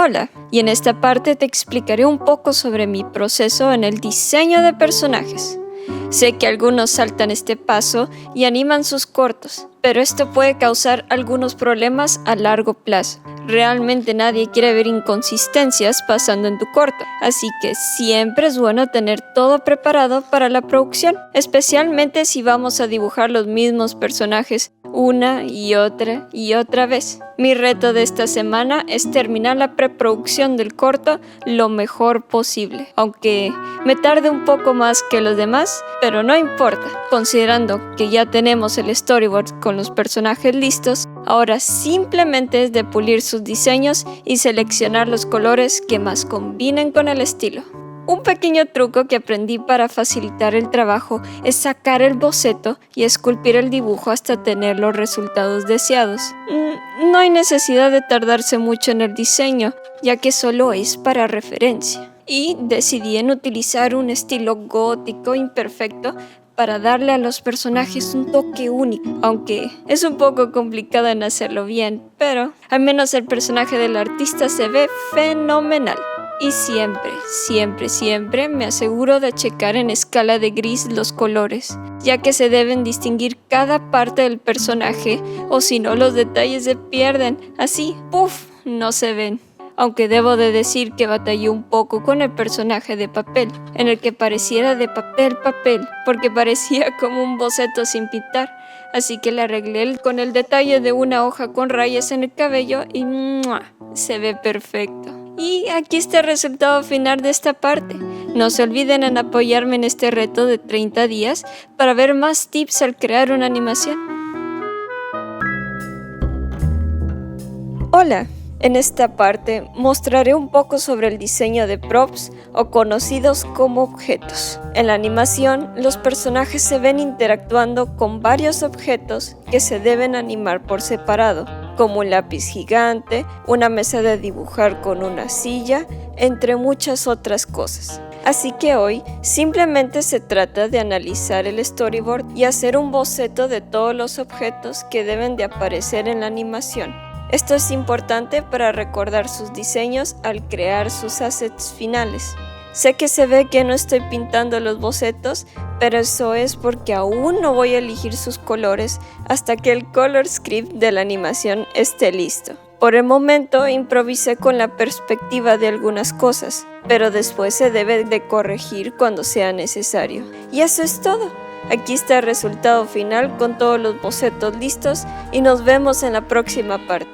Hola, y en esta parte te explicaré un poco sobre mi proceso en el diseño de personajes. Sé que algunos saltan este paso y animan sus cortos, pero esto puede causar algunos problemas a largo plazo. Realmente nadie quiere ver inconsistencias pasando en tu corto, así que siempre es bueno tener todo preparado para la producción, especialmente si vamos a dibujar los mismos personajes una y otra vez. Mi reto de esta semana es terminar la preproducción del corto lo mejor posible, aunque me tarde un poco más que los demás, pero no importa. Considerando que ya tenemos el storyboard con los personajes listos, ahora simplemente es de pulir sus diseños y seleccionar los colores que más combinen con el estilo. Un pequeño truco que aprendí para facilitar el trabajo es sacar el boceto y esculpir el dibujo hasta tener los resultados deseados. No hay necesidad de tardarse mucho en el diseño, ya que solo es para referencia. Y decidí en utilizar un estilo gótico imperfecto para darle a los personajes un toque único, aunque es un poco complicado en hacerlo bien, pero al menos el personaje del artista se ve fenomenal. Y siempre me aseguro de checar en escala de gris los colores, ya que se deben distinguir cada parte del personaje, o si no los detalles se pierden, así, ¡puf!, no se ven. Aunque debo de decir que batallé un poco con el personaje de papel, en el que pareciera de papel, porque parecía como un boceto sin pintar, así que le arreglé con el detalle de una hoja con rayas en el cabello y ¡mua!, se ve perfecto. Y aquí está el resultado final de esta parte. No se olviden en apoyarme en este reto de 30 días para ver más tips al crear una animación. Hola, en esta parte mostraré un poco sobre el diseño de props o conocidos como objetos. En la animación, los personajes se ven interactuando con varios objetos que se deben animar por separado, como un lápiz gigante, una mesa de dibujar con una silla, entre muchas otras cosas. Así que hoy simplemente se trata de analizar el storyboard y hacer un boceto de todos los objetos que deben de aparecer en la animación. Esto es importante para recordar sus diseños al crear sus assets finales. Sé que se ve que no estoy pintando los bocetos, pero eso es porque aún no voy a elegir sus colores hasta que el color script de la animación esté listo. Por el momento improvisé con la perspectiva de algunas cosas, pero después se debe de corregir cuando sea necesario. Y eso es todo. Aquí está el resultado final con todos los bocetos listos y nos vemos en la próxima parte.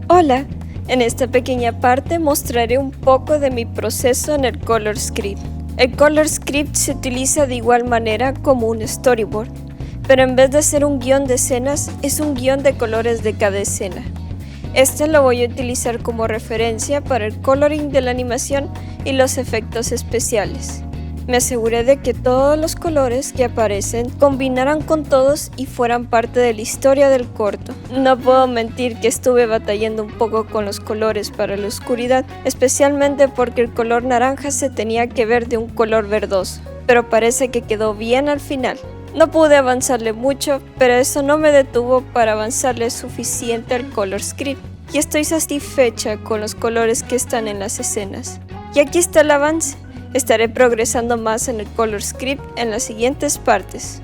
Hola. En esta pequeña parte mostraré un poco de mi proceso en el Color Script. El Color Script se utiliza de igual manera como un storyboard, pero en vez de ser un guión de escenas, es un guión de colores de cada escena. Este lo voy a utilizar como referencia para el coloring de la animación y los efectos especiales. Me aseguré de que todos los colores que aparecen combinaran con todos y fueran parte de la historia del corto. No puedo mentir que estuve batallando un poco con los colores para la oscuridad, especialmente porque el color naranja se tenía que ver de un color verdoso, pero parece que quedó bien al final. No pude avanzarle mucho, pero eso no me detuvo para avanzarle suficiente al color script. Y estoy satisfecha con los colores que están en las escenas. Y aquí está el avance. Estaré progresando más en el Color Script en las siguientes partes.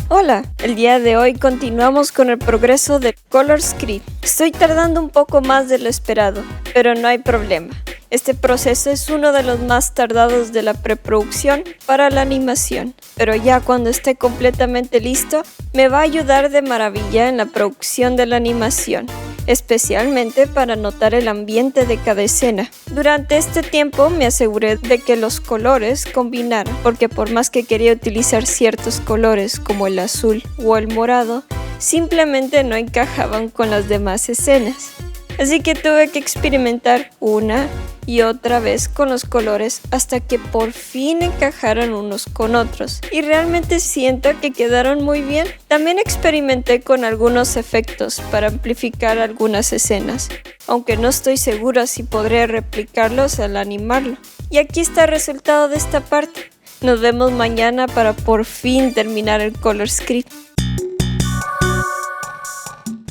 Hola, el día de hoy continuamos con el progreso del Color Script. Estoy tardando un poco más de lo esperado, pero no hay problema. Este proceso es uno de los más tardados de la preproducción para la animación, pero ya cuando esté completamente listo, me va a ayudar de maravilla en la producción de la animación, especialmente para notar el ambiente de cada escena. Durante este tiempo me aseguré de que los colores combinaran, porque por más que quería utilizar ciertos colores como el azul o el morado, simplemente no encajaban con las demás escenas. Así que tuve que experimentar una y otra vez con los colores hasta que por fin encajaron unos con otros. Y realmente siento que quedaron muy bien. También experimenté con algunos efectos para amplificar algunas escenas, aunque no estoy segura si podré replicarlos al animarlo. Y aquí está el resultado de esta parte. Nos vemos mañana para por fin terminar el color script.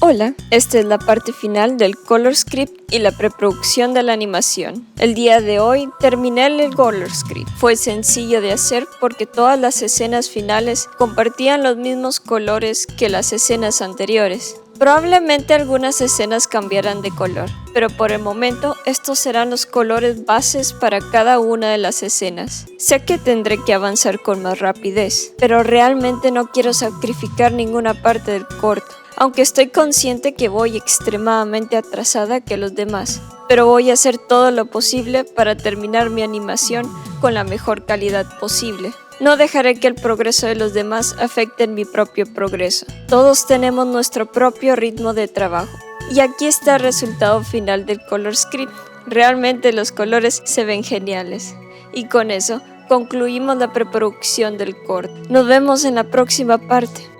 Hola, esta es la parte final del color script y la preproducción de la animación. El día de hoy terminé el color script. Fue sencillo de hacer porque todas las escenas finales compartían los mismos colores que las escenas anteriores. Probablemente algunas escenas cambiarán de color, pero por el momento estos serán los colores bases para cada una de las escenas. Sé que tendré que avanzar con más rapidez, pero realmente no quiero sacrificar ninguna parte del corto. Aunque estoy consciente que voy extremadamente atrasada que los demás, pero voy a hacer todo lo posible para terminar mi animación con la mejor calidad posible. No dejaré que el progreso de los demás afecte mi propio progreso. Todos tenemos nuestro propio ritmo de trabajo. Y aquí está el resultado final del color script. Realmente los colores se ven geniales. Y con eso concluimos la preproducción del corto. Nos vemos en la próxima parte.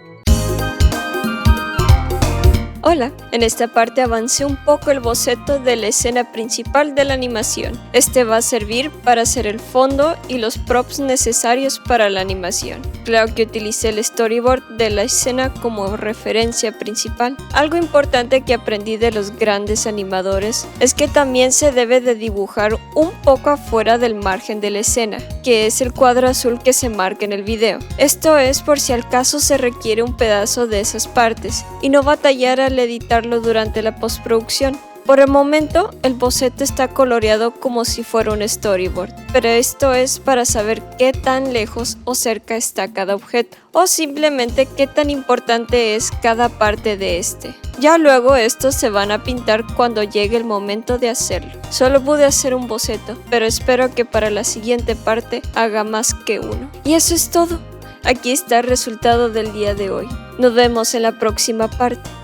Hola, en esta parte avancé un poco el boceto de la escena principal de la animación. Este va a servir para hacer el fondo y los props necesarios para la animación. Claro que utilicé el storyboard de la escena como referencia principal. Algo importante que aprendí de los grandes animadores es que también se debe de dibujar un poco afuera del margen de la escena, que es el cuadro azul que se marca en el video. Esto es por si al caso se requiere un pedazo de esas partes y no batallar al editarlo durante la postproducción. Por el momento, el boceto está coloreado como si fuera un storyboard, pero esto es para saber qué tan lejos o cerca está cada objeto, o simplemente qué tan importante es cada parte de este. Ya luego estos se van a pintar cuando llegue el momento de hacerlo. Solo pude hacer un boceto, pero espero que para la siguiente parte haga más que uno. Y eso es todo. Aquí está el resultado del día de hoy. Nos vemos en la próxima parte.